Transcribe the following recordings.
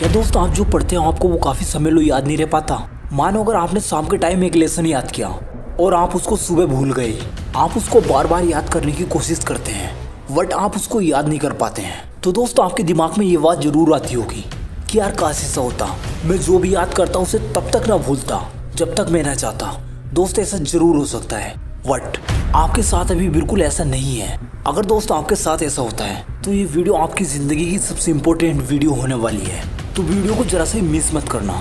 क्या दोस्त आप जो पढ़ते हो आपको वो काफ़ी समय लो याद नहीं रह पाता। मानो अगर आपने शाम के टाइम एक लेसन याद किया और आप उसको सुबह भूल गए, आप उसको बार बार याद करने की कोशिश करते हैं बट आप उसको याद नहीं कर पाते हैं। तो दोस्त आपके दिमाग में ये बात जरूर आती होगी कि यार काश ऐसा होता, मैं जो भी याद करता उसे तब तक ना भूलता जब तक मैं ना चाहता। दोस्त ऐसा जरूर हो सकता है बट आपके साथ अभी बिल्कुल ऐसा नहीं है। अगर दोस्त आपके साथ ऐसा होता है तो ये वीडियो आपकी ज़िंदगी की सबसे इम्पोर्टेंट वीडियो होने वाली है, तो वीडियो को जरा से मिस मत करना।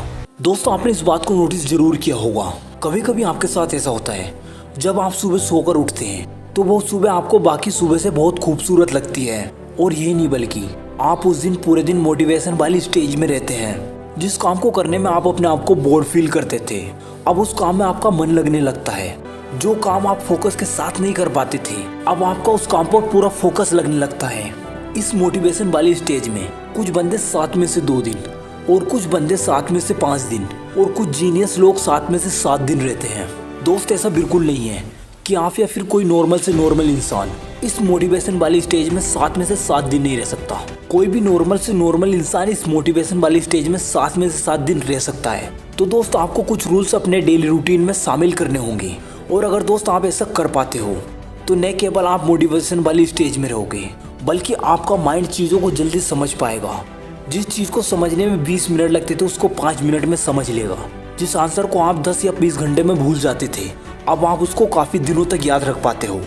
दोस्तों आपने इस बात को नोटिस जरूर किया होगा, कभी कभी आपके साथ ऐसा होता है जब आप सुबह सोकर उठते हैं तो वो सुबह आपको बाकी सुबह से बहुत खूबसूरत लगती है। और ये नहीं बल्कि आप उस दिन पूरे दिन मोटिवेशन वाली स्टेज में रहते हैं। जिस काम को करने में आप अपने आप को बोर फील करते थे, अब उस काम में आपका मन लगने लगता है। जो काम आप फोकस के साथ नहीं कर पाते थे, अब आपका उस काम पर पूरा फोकस लगने लगता है। इस मोटिवेशन वाली स्टेज में कुछ बंदे 7 में से 2 दिन और कुछ बंदे 7 में से 5 दिन और कुछ जीनियस लोग 7 में से 7 दिन रहते हैं। दोस्त ऐसा बिल्कुल नहीं है कि आप या फिर कोई नॉर्मल से नॉर्मल इंसान इस मोटिवेशन वाली स्टेज में 7 में से 7 दिन नहीं रह सकता। कोई भी नॉर्मल से नॉर्मल इंसान इस मोटिवेशन वाली स्टेज में 7 में से 7 दिन रह सकता है। तो दोस्त आपको कुछ रूल्स अपने डेली रूटीन में शामिल करने होंगे और अगर दोस्त आप ऐसा कर पाते हो तो न केवल आप मोटिवेशन वाली स्टेज में रहोगे बल्कि आपका माइंड चीज़ों को जल्दी समझ पाएगा। जिस चीज़ को समझने में 20 मिनट लगते थे उसको 5 मिनट में समझ लेगा। जिस आंसर को आप 10 या 20 घंटे में भूल जाते थे, अब आप उसको काफ़ी दिनों तक याद रख पाते हो।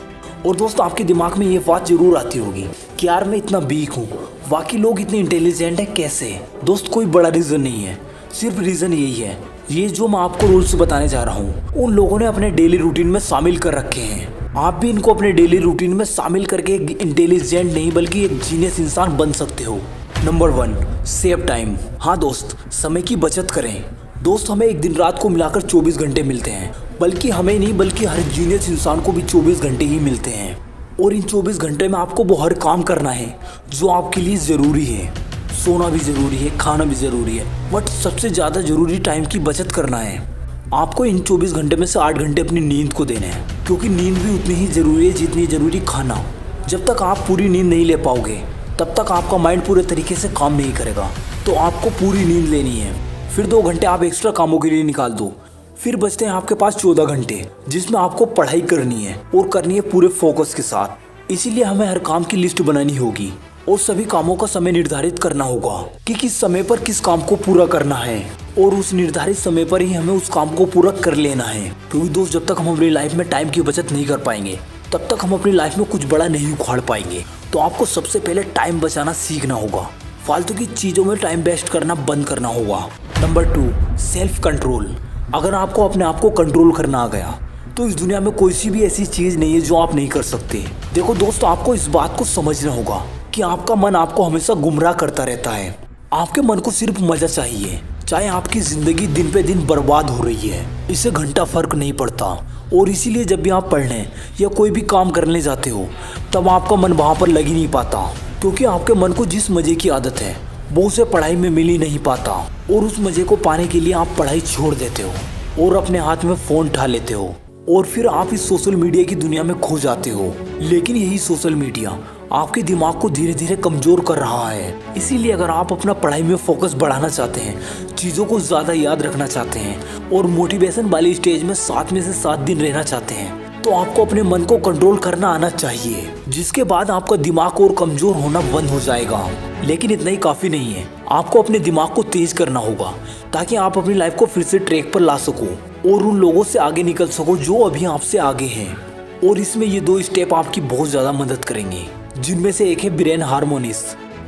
और दोस्त आपके दिमाग में ये बात जरूर आती होगी कि यार मैं इतना वीक हूँ, बाकी लोग इतने इंटेलिजेंट है कैसे। दोस्त कोई बड़ा रीज़न नहीं है, सिर्फ रीज़न यही है, ये जो मैं आपको रूल्स बताने जा रहा हूँ उन लोगों ने अपने डेली रूटीन में शामिल कर रखे हैं। आप भी इनको अपने डेली रूटीन में शामिल करके एक इंटेलिजेंट नहीं बल्कि एक जीनियस इंसान बन सकते हो। Number 1, save time. हाँ दोस्त, समय की बचत करें। दोस्त हमें एक दिन रात को मिलाकर 24 घंटे मिलते हैं, बल्कि हमें नहीं बल्कि हर जीनियस इंसान को भी 24 घंटे ही मिलते हैं। और इन 24 घंटे में आपको वो हर काम करना है जो आपके लिए ज़रूरी है। सोना भी ज़रूरी है, खाना भी ज़रूरी है, बट सबसे ज़्यादा ज़रूरी टाइम की बचत करना है। आपको इन 24 घंटे में से 8 घंटे अपनी नींद को देने हैं, क्योंकि नींद भी उतनी ही ज़रूरी है जितनी ज़रूरी खाना। जब तक आप पूरी नींद नहीं ले पाओगे तब तक आपका माइंड पूरे तरीके से काम नहीं करेगा। तो आपको पूरी नींद लेनी है, फिर 2 घंटे आप एक्स्ट्रा कामों के लिए निकाल दो, फिर बचते हैं आपके पास 14 घंटे जिसमें आपको पढ़ाई करनी है और करनी है पूरे फोकस के साथ। इसीलिए हमें हर काम की लिस्ट बनानी होगी और सभी कामों का समय निर्धारित करना होगा कि किस समय पर किस काम को पूरा करना है और उस निर्धारित समय पर ही हमें उस काम को पूरा कर लेना है। क्योंकि दोस्त जब तक हम अपनी लाइफ में टाइम की बचत नहीं कर पाएंगे तब तक हम अपनी लाइफ में कुछ बड़ा नहीं उखाड़ पाएंगे। तो आपको सबसे पहले टाइम बचाना सीखना होगा, फालतू की चीज़ों में टाइम वेस्ट करना बंद करना होगा। Number 2, self control. अगर आपको अपने आप को कंट्रोल करना आ गया तो इस दुनिया में कोई सी भी ऐसी चीज़ नहीं है जो आप नहीं कर सकते। देखो दोस्त, आपको इस बात को समझना होगा कि आपका मन आपको हमेशा गुमराह करता रहता है। आपके मन को सिर्फ मज़ा चाहिए, चाहे आपकी ज़िंदगी दिन पे दिन बर्बाद हो रही है, इससे घंटा फर्क नहीं पड़ता। और इसीलिए जब भी आप पढ़ने या कोई भी काम करने जाते हो तब आपका मन वहाँ पर लग ही नहीं पाता, क्योंकि आपके मन को जिस मज़े की आदत है वो उसे पढ़ाई में मिल ही नहीं पाता। और उस मज़े को पाने के लिए आप पढ़ाई छोड़ देते हो और अपने हाथ में फ़ोन उठा लेते हो और फिर आप इस सोशल मीडिया की दुनिया में खो जाते हो। लेकिन यही सोशल मीडिया आपके दिमाग को धीरे धीरे कमज़ोर कर रहा है। इसीलिए अगर आप अपना पढ़ाई में फोकस बढ़ाना चाहते हैं, चीज़ों को ज़्यादा याद रखना चाहते हैं और मोटिवेशन वाली स्टेज में 7 में से 7 दिन रहना चाहते हैं, तो आपको अपने मन को कंट्रोल करना आना चाहिए, जिसके बाद आपका दिमाग और कमज़ोर होना बंद हो जाएगा। लेकिन इतना ही काफ़ी नहीं है, आपको अपने दिमाग को तेज करना होगा ताकि आप अपनी लाइफ को फिर से ट्रैक पर ला सको और उन लोगों से आगे निकल सको जो अभी आपसे आगे हैं। और इसमें ये 2 स्टेप आपकी बहुत ज़्यादा मदद करेंगे, जिनमें से एक है ब्रेन हार्मोनिस।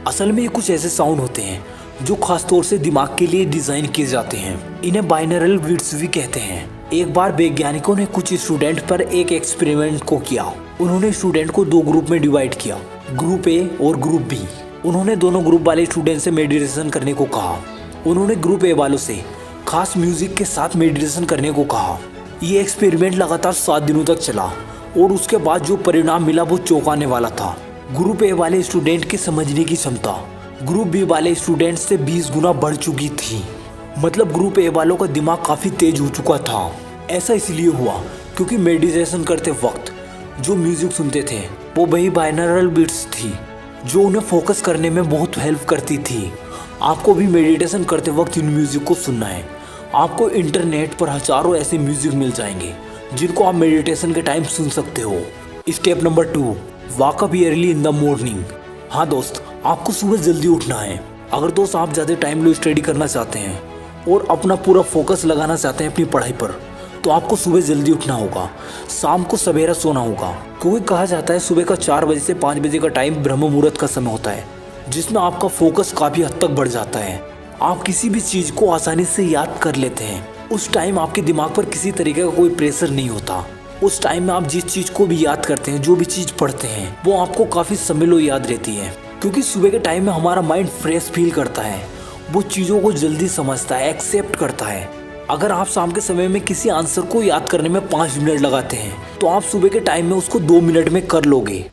असल में ये कुछ ऐसे साउंड होते हैं जो खास तौर से दिमाग के लिए डिज़ाइन किए जाते हैं। इन्हें बाइनरल बीट्स भी कहते हैं। एक बार वैज्ञानिकों ने कुछ स्टूडेंट पर एक एक्सपेरिमेंट को किया। उन्होंने स्टूडेंट को 2 ग्रुप में डिवाइड किया, ग्रुप ए और ग्रुप बी। उन्होंने दोनों ग्रुप वाले स्टूडेंट से मेडिटेशन करने को कहा। उन्होंने ग्रुप ए वालों से खास म्यूजिक के साथ मेडिटेशन करने को कहा। ये एक्सपेरिमेंट लगातार 7 दिनों तक चला और उसके बाद जो परिणाम मिला वो चौंकाने वाला था। ग्रुप ए वाले स्टूडेंट के समझने की क्षमता ग्रुप बी वाले स्टूडेंट से 20 गुना बढ़ चुकी थी। मतलब ग्रुप ए वालों का दिमाग काफ़ी तेज हो चुका था। ऐसा इसलिए हुआ क्योंकि मेडिटेशन करते वक्त जो म्यूजिक सुनते थे वो वही बाइनरल बीट्स थी जो उन्हें फोकस करने में बहुत हेल्प करती थी। आपको भी मेडिटेशन करते वक्त इन म्यूजिक को सुनना है। आपको इंटरनेट पर हजारों ऐसे म्यूजिक मिल जाएंगे जिनको आप मेडिटेशन के टाइम सुन सकते हो। Step number 2, walk up early in the morning. हाँ दोस्त, आपको सुबह जल्दी उठना है। अगर दोस्त आप ज़्यादा टाइम लो स्टडी करना चाहते हैं और अपना पूरा फोकस लगाना चाहते हैं अपनी पढ़ाई पर, तो आपको सुबह जल्दी उठना होगा, शाम को सवेरा सोना होगा। क्योंकि कहा जाता है सुबह का 4 बजे से 5 बजे का टाइम ब्रह्म मुहूर्त का समय होता है, जिसमें आपका फोकस काफ़ी हद तक बढ़ जाता है। आप किसी भी चीज़ को आसानी से याद कर लेते हैं। उस टाइम आपके दिमाग पर किसी तरीके का कोई प्रेशर नहीं होता। उस टाइम में आप जिस चीज़ को भी याद करते हैं, जो भी चीज़ पढ़ते हैं, वो आपको काफ़ी समय याद रहती है। क्योंकि सुबह के टाइम में हमारा माइंड फ्रेश फील करता है, वो चीज़ों को जल्दी समझता है, एक्सेप्ट करता है। अगर आप शाम के समय में किसी आंसर को याद करने में 5 मिनट लगाते हैं, तो आप सुबह के टाइम में उसको 2 मिनट में कर लोगे।